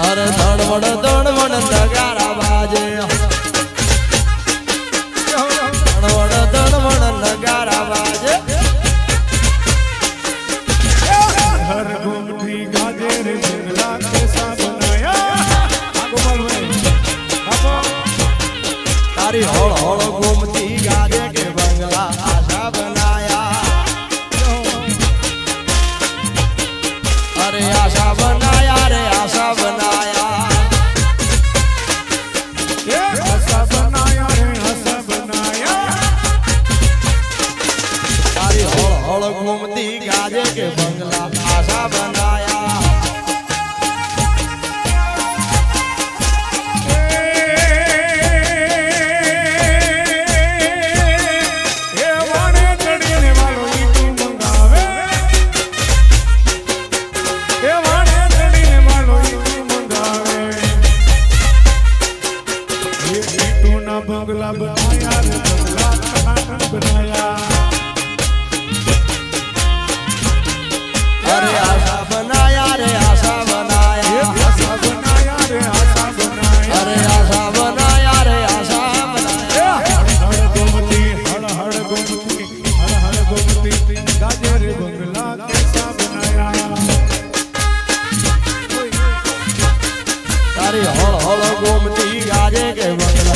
અરે ધણવડ નગારા બાજે ધણવડ નગારા બાજે हर घूमती गाजे रे जंगला कैसा बनाया तारी होड़ होड़ घूमती गाजे के बंगला आशा बनाया अरे आशा बनाया रे आशा बनाया आशा बनाया रे आशा बनाया तारी होड़ होड़ घूमती गाजे के बंगला आशा बनाया बंगला बनाया रे बंगला बनाया अरे आशा बनाया रे आशा बनाया आशा बनाया रे आशा बनाया अरे आशा बनाया रे आशा बनाया हड़ गोमती हड़ गोमती गाजे रे बंगला कैसा बनाया तारी होड़ होड़ घूमती गाजे के बंगला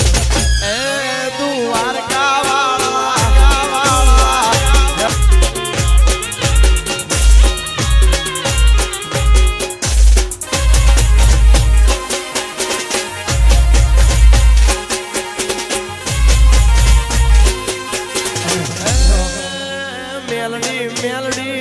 मेलडी